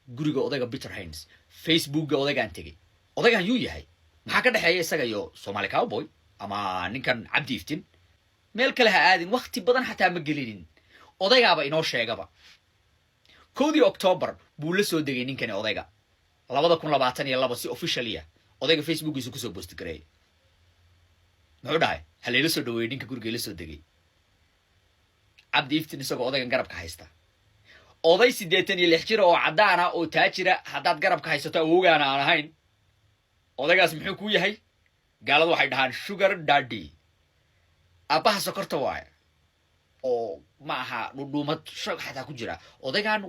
guriga odayga Peter Haynes Facebookga odaygaan tagay odaygaan yuu yahay maxaa ka dhaxeeya isaga iyo Somali Cowboy ama ninkan Cabdi Iftiin meel kale ha aadin waqti badan xataa ma gelinin odaygaaba inoo sheegaba 1 October buu la soo degay ninkan odayga 2022 si officially ah odayga Facebookiisa ku soo post gareeyay muxuu dhahay haleelo soo dhaweeyay ninka guriga la soo degay Cabdi Iftiin isagoo odaygan garabka haysta oday 86 jir oo cadaan ah oo taajira hadaad garabka haysato awoogaana aan ahayn odaygaas muxuu ku yahay gaaladu waxay dhahaan sugar daddy abaha sokorta waay oo ma aha dhudhuumad shaq xataa ku jira odaygan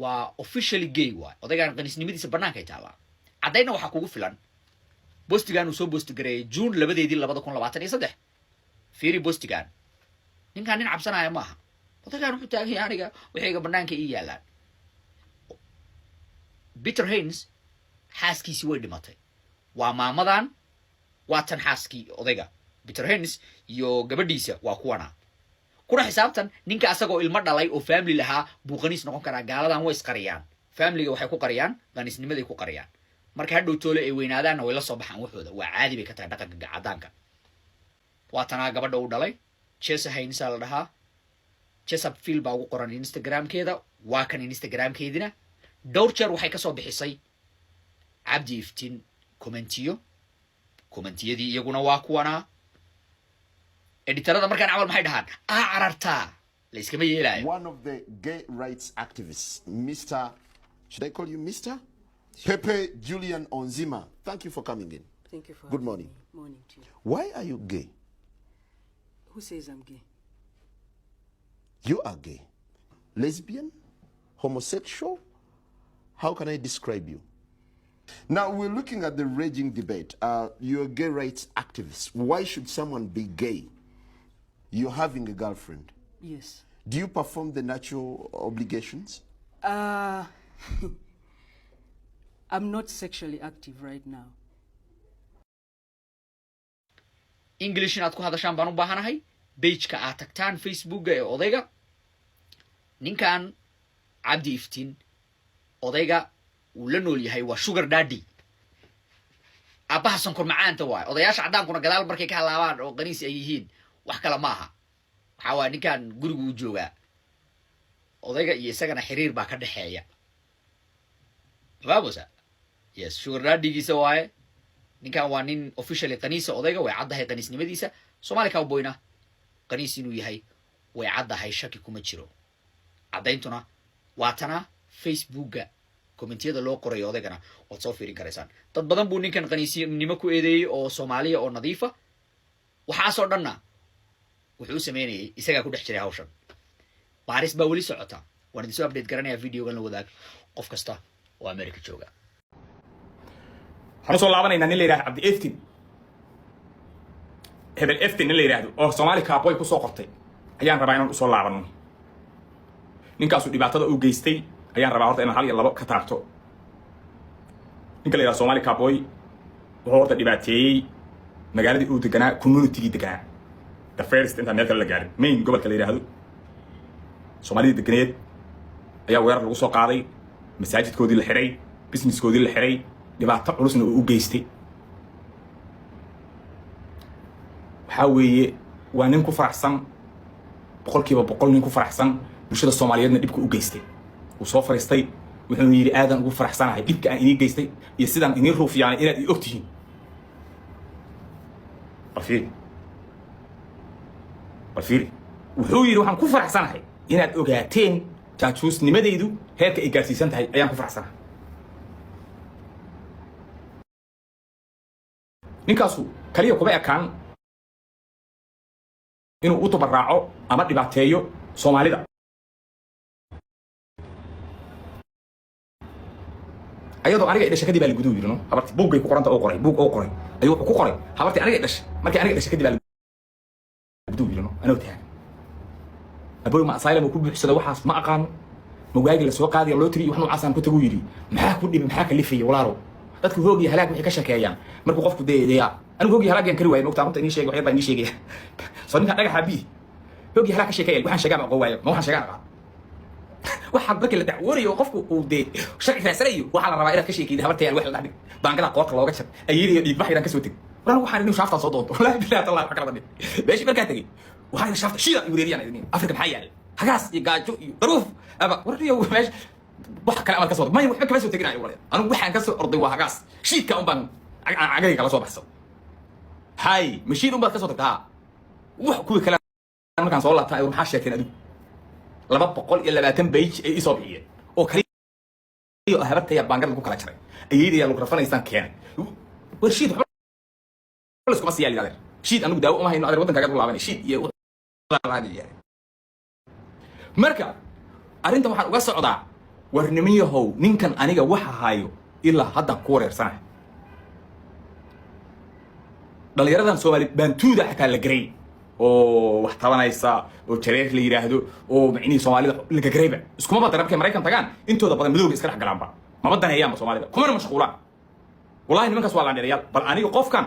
waa officially gay waay odaygan qanisnimadiisa banaanka ay taala cadayna waxa kugu filan postigan uu soo post gareeyay June 2023 fiiri postigan ninkan nin cabsanaya ma aha odaygan wuxuu taagay aniga wixii banaanka ii yaalaan Peter Haynes xaaskiisi way dhimatay waa maamadan waa tan xaaskii odayga Peter Haynes iyo gabadhiisa waa kuwana kuna xisaabtan ninka asagoo ilmo dhalay oo family lahaa buu qaniis noqon karaa gaaladan way isqariyaan family-ga waxay ku qariyaan qaniisnimaday ku qariyaan marka hadhow toole ay weynaadaan way la soo baxaan waxooda waa caadi bay ka tahay dhaqanka cadaanka waa tan gabadha uu dhalay Chesa Haynes la dhahaa Chesapeake baa ugu qoran Instagram-keeda waa kan Instagram-keedina dhowr jeer waxay ka soo bixisay Cabdi Iftiin commentiyadii iyaguna waa kuwana editorada markaan amal maxay dhahaan cararta la iskama yeelaayo one of the gay rights activists Mr. should I call you Mr. Pepe Julian Onzima, thank you for coming in. Thank you for good morning. Morning to you. Why are you gay? Who says I'm gay? You are gay. Lesbian? Homosexual? How can I describe you? Now, we're looking at the raging debate. You're a gay rights activist. Why should someone be gay? You're having a girlfriend. Yes. Do you perform the natural obligations? I'm not sexually active right now. English inaad ku hadashaan baan u baahanahay page-ka aad tagtaan Facebook-ga ee odayga ninkan Cabdi Iftiin odayga uu la nool yahay waa sugar daddy abaha sonkor macaanta waay odayaasha cadaankuna gadaal markay ka halaabaan oo qaniis ay yihiin wax kala ma aha waxa waa ninkan guriga uu joogaa odayga iyo isagana xiriir baa ka dhaxeeya baabosa yes sugar daddy-giisa waay ninkan waa nin officially qaniisa odayga way caddahay qaniisnimadiisa Somali Cowboyna qaniis inuu yahay way caddahay shaki kuma jiro cadayntuna waa tana Facebook-ga commentiyada loo qoray odaygana waad soo fiirin karaysaan dad badan buu ninkan qaniisnimo ku eedeeyay oo Soomaaliya oo nadiifa waxa soo dhanna wuxuu sameeyay isaga ku dhex jiray hawshan baaris baa wali socota waan idin soo update garanayaa video-gan la wadaag qof kasta oo America jooga waxaan soo laabanayna nin la yiraahdo Cabdi Iftiin hebel Iftiin nin la yiraahdo oo Somali Cowboy ku soo qortay ayaan rabaa inaan u soo laabano ninkaas uu dhibaatada u geystay ayaan rabaa horta inaan hal iyo labo ka taabto ninka la yiraahdo Somali Cowboy wuxuu horta dhibaateeyay magaaladii uu deganaa community-gii deganaa the first inta meel kale la gaarin main gobolka la yiraahdo Soomaalida deganeed ayaa weerar lagu soo qaaday masaajidkoodii la xiray businesskoodii la xiray dhibaato culusna uu geystay waxa weeye waa nin ku faraxsan boqolkiiba boqol nin ku faraxsan bulshada Soomaaliyeedna dhibka u geystay uu soo fariistay wuxuu yiri aadan ugu faraxsanahay dhibka aan inii geystay iyo sidaan inii ruufiyaanay inaad ii ogtihiin Bafiri wuxuu yiri waxaan ku faraxsanahay inaad ogaateen jaajuusnimadeydu heerka ay gaarsiisan tahay ayaan ku faraxsanahay ninkaasu kaliya kuma ekaan inuu u tabaraaco ama dhibaateeyo Soomaalida ayadoo aniga dhashay kadib baa la gudu yirino habartii buugay ku qoranta oo qoray buug oo qoray ayuu ku qoray habartii aniga dhashay markii aniga dhashay kadib baa la gudu yirino anoo taag aboy ma asayla ku buuxsada waxaas ma aqaan ma waagi la soo qaadiyo loo tiri wax noocaas ku tagu yiri maxaa ku dhibay maxaa ka lifay walaaro dadku hoogi halaag wixii ka shakeeyaan markuu qofku deedeeya anigu hoogi halaag kan kari waayay ogtaa runta inii sheegay waxay baa inii sheegay soo ninka dhagaxa bi hoogi halaag ka shakeeyay waxaan sheegaa ma qowaayo ma waxaan sheegaa waxaad markii la dacwoonayo qofku uu dee sharci faasanayo waxaa la rabaa inaad ka sheekaydo habartay wax la dhaxdhig baangada qoorta looga jar ayiriyo dhiig baxayran ka soo tag waran waxaan inuu shaafta soo doonto la bilaad allah ka kala dhig beeshi markaa tagay waxaan shaafta shiida iyo reeriyaan idin afrika maxay yaal hagaas iyo gaajo iyo daruuf aba warriyo meesh wax kale aad ka soo may waxba kama soo taginayo walaal anu waxaan ka soo orday waa hagaas shiidka un baan cagay kala soo baxsan hay mashiid un baad ka soo tagtaa wax kuwi kale markaan soo laabtay maxaa sheekeen adigu 220 page ay isoo bixiyeen oo kaliya habartay baangada ku kala jaray ayay lagu rafanaysaan keenay warshiid waxba isku masiyay yahay shiid anigu daawo uma hayno adeer wadankaaga u laabanay shiid iyo raadiyahay marka arinta waxaan uga socdaa warnimiyahow ninkan aniga waxa hayo ilaa hadda ku wareersanahay dhalinyaradan Soomaali baantuuda xataa la garay oo wax tabanaysa oo jareer la yiraahdo oo macni Soomaalida la gagrayba iskuma badan markay Mareykan tagaan intooda badan madowga iska dhex galaanba ma badanayaan Soomaalida kuma mashquulaan wallahi nimankaas waa la dheereeyal bal aniga qofkan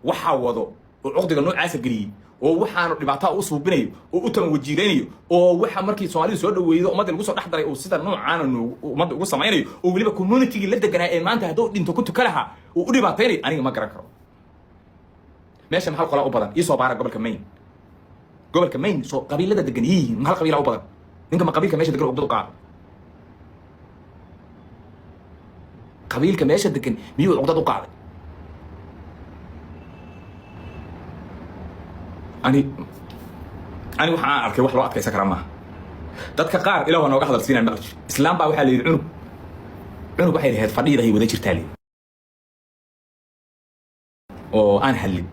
waxa wado oo uqdiga noocaas galiyay oo waxaanu dhibaato u suubinayo oo u tan wajiireynayo oo waxa markii Soomaalidu soo dhaweeydo ummadda lagu soo dhaxdaray oo sida noocaan ummadda ugu sameeynayo oo waliba community la deganaa ee maanta hadoo dhinto ku tukalaha oo u dhibaateynay aniga ma garan karo meesha maxal qala u badan isoo baara gobolka Maine soo qabiilada degan yihiin maxal qabiila u badan ninka ma qabiilka meesha degan u qaad qabiilka meesha degan miyuu uqdad u qaaday ani waxaan arkay wax loo adkaysan kara maaha dadka qaar ilaahu nooga hadal siinay maqal islaam baa waxa la yiri cunug waxay lahayd fadhiida ay wada jirtaa leeyahay oo aan halin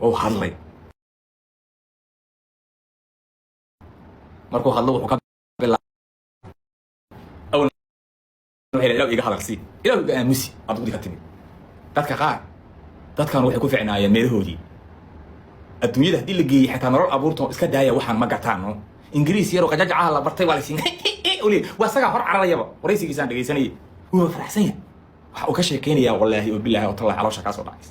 oo hadlay markuu hadlo wuxuu ka ilaahu iga hadalsi ilaahu iga aamusi aad ka timid dadka qaar dadkan waxay ku ficnaayeen meelahoodii adduunyada hadii la geeyay xataa nolol abuurto iska daaya waxaan ma gataano ingiriis yaro qajajacaha la bartay waa la siin oli waa saga hor cararayaba waraysigiisaan dhageysanayay wuu faraxsan yahay waxa uu ka sheekeynayaa wallahi oo billahi oo talaa caloosha ka soo dhacay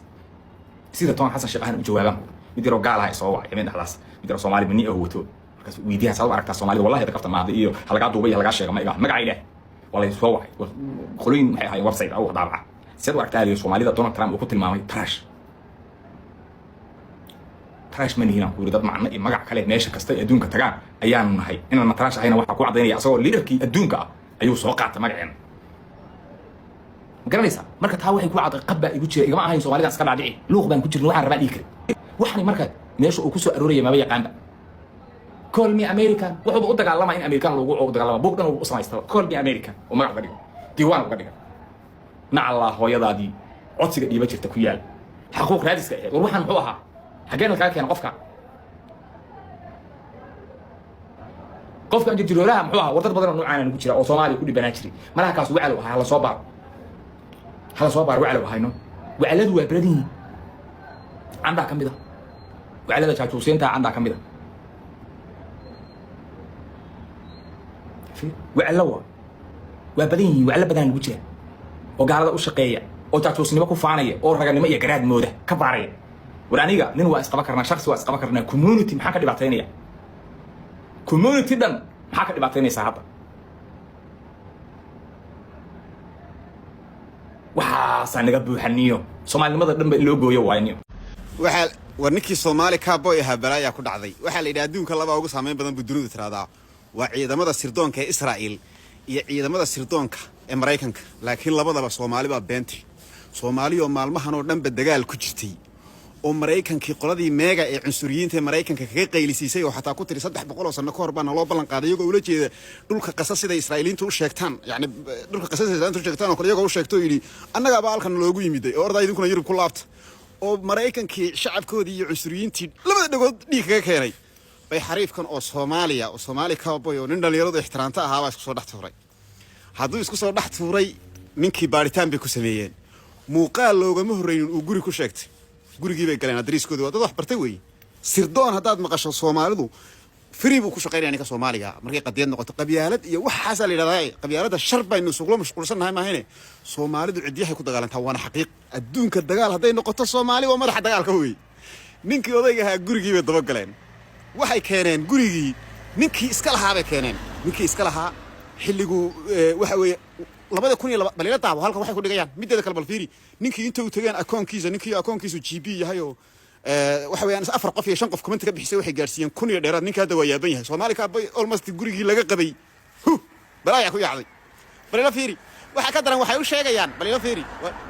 sida toon xasan sheekh ahaan u jawaabaan mid yaro gaal ah soo wacay mid xalaas mid yaro Soomaali bani oo wato markaas weydiiyay sabab aragtaa Soomaalida wallahi dadka maada iyo halaga duubay halaga sheegay magacayda والله يسوى خلوين هاي ويب سايت او دابعه سيد وقتها لي سوماليدا دونالد ترامب ku tilmaamay trash man hina ku dad macna magac kale meesha kasta adduunka tagaan ayaan nahay inaan trash ahayna waxa ku cadeynaya asagoo leaderkii adduunka ayuu soo qaatay magaceen garanaysa marka taa waxay ku caday qabba igu jiray igama ahayn Soomaalida iska dhaadhici luuq baan ku jirnay waxaan rabaa dhigay waxani marka meesha uu ku soo arooriyay ma yaqaan call me American wuxuu u dagaalamay in American lagu dagaalamo buugdan uu sameeyay call me American oo magac dhigay diiwaan uga dhigay nacala hooyadaadii codsiga dhiiba jirta ku yaal xuquuq raadiska ah waxaan muxuu ahaa xageena ka keen qofka inta jiroolaha muxuu ahaa wadad badan oo noocaan ugu jira oo Soomaaliya ku dhibanaa jiray malaha kaas wacalo ahaa la soo baar wacalo ahayno wacaladu waa baradin anda kamida wacalada jaajuusinta anda kamida وعلوا وبدين وعلى بدن وجهه وقالوا u shaqeeya oo taasnimo ku faanaya oo raganimo iyo garaad mooda ka baaraya walaaniga nin waa isqaba karnaa shakhsi waa isqaba karnaa community maxaa ka dhibaateynaya community dan maxaa ka dhibaateynaysa hadda waxa naga buuxaniyo Soomaalinimada dhanba loo gooyo waayniyo waxa warninkii Soomaali ka boy aha balaya ku dhacday waxa la yiraahdaa adduunka laba ugu saameyn badan budurada tiraadaa waa ciidamada sirdoonka ee Israa'iil iyo ciidamada sirdoonka ee Mareykanka laakiin labadaba Soomaali baa beentay Soomaali oo maalmahan oo dhanba dagaal ku jirtay oo Mareykankii qoladii meega ee cunsuriyiinta Mareykanka kaga qaylisay oo xataa ku tiri 300 sano ka hor baan loo ballan qaaday iyagoo ula jeeda dhulka qasas sida Israa'iiliintu u sheegtaan yani dhulka qasas sida Israa'iiliintu u sheegtaan oo iyagoo u sheegto yiri annaga baa halkan loogu yimiday oo orday idinkuna Yurub ku laabta oo Mareykankii shacabkoodii iyo cunsuriyiintii labada dhagood dhiig kaga keenay bay xariifkan oo Soomaaliya oo Soomaali cowboy oo nin dhalinyarada ixtiraamta ahaa baa isku soo dhax tuuray hadduu isku soo dhax tuuray ninkii baaritaan bay ku sameeyeen muuqaal loogama horreeynin uu guri ku sheegtay gurigii bay galeen adriiskooda dad wax bartay weey sirdoon haddaad maqasho Soomaalidu free buu ku shaqeynaya ninka Soomaaliga markay qadiyad noqoto qabyaalad iyo waxaas la yiraahdaa qabyaalada shar baynu suuqlo mashquulsanahay maahine Soomaalidu cidiyahay ku dagaalantaa waana xaqiiq adduunka dagaal haday noqoto Soomaali waa madaxa dagaalka weey ninkii odayga ahaa gurigii bay daba galeen waxay keeneen gurigii ninkii iska lahaa bay keeneen ninkii iska lahaa xilligu waxa weeye 2002 balila daabo halka waxay ku dhigayaan mideeda kale bal fiiri ninkii inta uu tageen akoonkiisa ninkii akoonkiisu GB yahay oo waxa weeyaan 4 qof iyo 5 qof comment ka bixisay waxay gaarsiiyeen 1000 iyo dheeraad ninka hadda waa yaaban yahay Soomaali ka bay almost gurigii laga qabay balaya ku yaacday balila fiiri waxa ka daran waxay u sheegayaan balila fiiri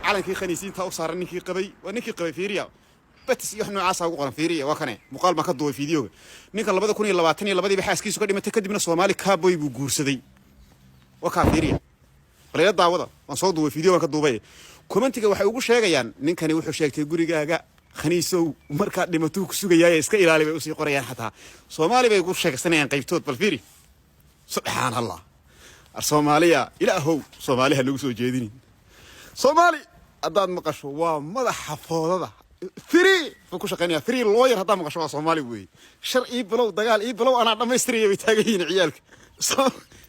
calankii khaniisiinta u saaran ninkii qabay fiiriya بس يحنو عاصا وقرن فيريا وكانه مقال ما كدوي فيديو نينك 2022 labadii xaaskiisu ka dhimatay kadibna Soomaali Cowboy buu guursaday waka fiiriya balaya daawada waan soo duubay fiidiyoo ka duubay commentiga waxay ugu sheegayaan ninkani wuxuu sheegtay gurigaaga khaniisow marka dhimato ku sugayay iska ilaali bay u sii qorayaan xataa Soomaali bay ugu sheegsanayaan qaybtood bal fiiri subhanallah Soomaaliya ilaahow Soomaaliha lagu soo jeedin Soomaali adaad maqasho waa madaxa foodada فري فكوش قنيا فري لوير هذا مقشوا صومالي وي شرعي بلو دجال إيه بلو أنا عم يستري بيتاجين عيالك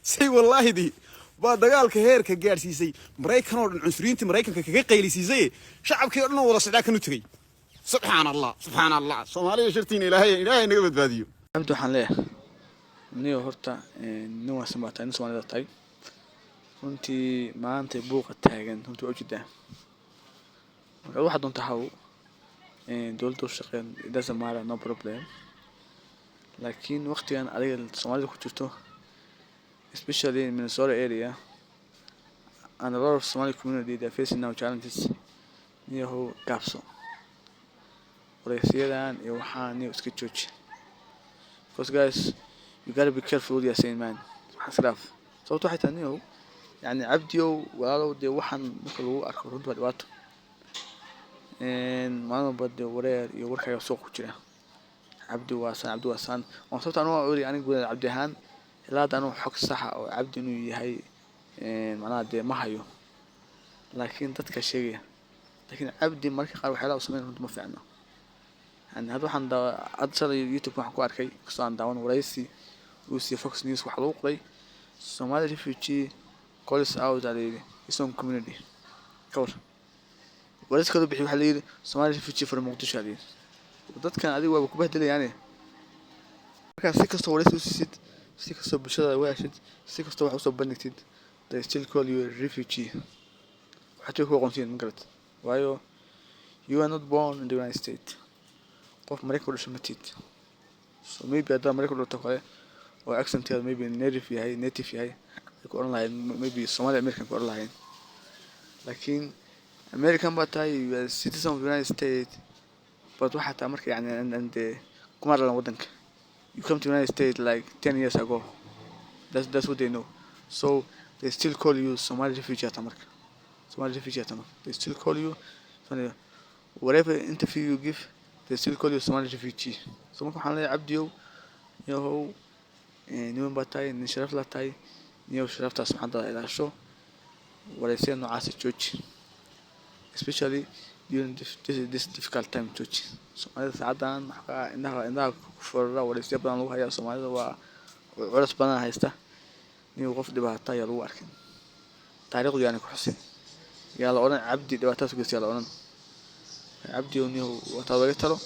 سي والله دي بعد دجال كهير كجار سي مريكان والعنصريين مريكان كقيلي سي شعب كيرنا ولا صداك نتري سبحان الله صومالي شرتين إلهي نقبل باديو أبدو حنليه نيو هرتا نوع سمعتين سوالي تاي كنتي ما أنت بوق التاجن كنت أوجده واحد نتحاو دولته الشقين it doesn't matter no problem لكن وقتي أنا على الصومالي كنت especially in Minnesota area and a lot of Somali community they're facing now challenges near who capsule ورئيسيا يوحنا نيو سكتشوش because guys you gotta be careful with your saying man حسلاف صوته حتى نيو يعني عبديو ولو دي وحن نقولوا أركض بالوقت ما بدي ورير يورك يا سوق كذا عبد واسان وصوت أنا أقول يعني أقول عبد هان لا ده أنا حق صح أو عبد إنه هي معناه ده ما هيو لكن تتكشيء لكن عبد مركي قالوا حلا وسمين هو ما في عنا يعني هذا حن ده أتصل يوتيوب مع كوار كي قصان داون ورئيسي روسيا فوكس نيوز وحلوق لي Somali refugee calls out على اسم community كور وليس كذا بيحكي حليل Somali refugee في المقدسة هذه وضد كان عادي وبكبه يعني كان سيكستو وليس وسيد سيكستو بالشدة واحد سيكستو وحوس بنكتيد they still call you a refugee وحتى هو قنصين مقرت وايو you are not born in the United States قف مريكا ولا شمتيد so maybe هذا مريكا ولا تقول أو accent هذا maybe native في هاي يكون online maybe Somali American يكون online لكن American بتاعي citizen of the United States but واحد أمريكا يعني عند كمار لنا ودنك you come to the United States like 10 years ago that's what they know so they still call you Somali refugee at America Somali refugee at America they still call you whatever interview you give they still call you Somali refugee so ممكن حنا عبديو يهو نيوم بتاعي نشرف لا تاعي نيو شرفت سبحان الله إلى شو ولا يصير نعاس تشوش especially during this difficult time تشوش Somali ساعدان حقا إنها كفر ولا يصير بدنا نروح يا Somali وعرس بدنا هيسته نيو غف دبها تاعي لو أركن تاريخ يعني كحسين يلا أنا عبدي دبها تاسو قصي يلا أنا عبدي ونيو وتابعته له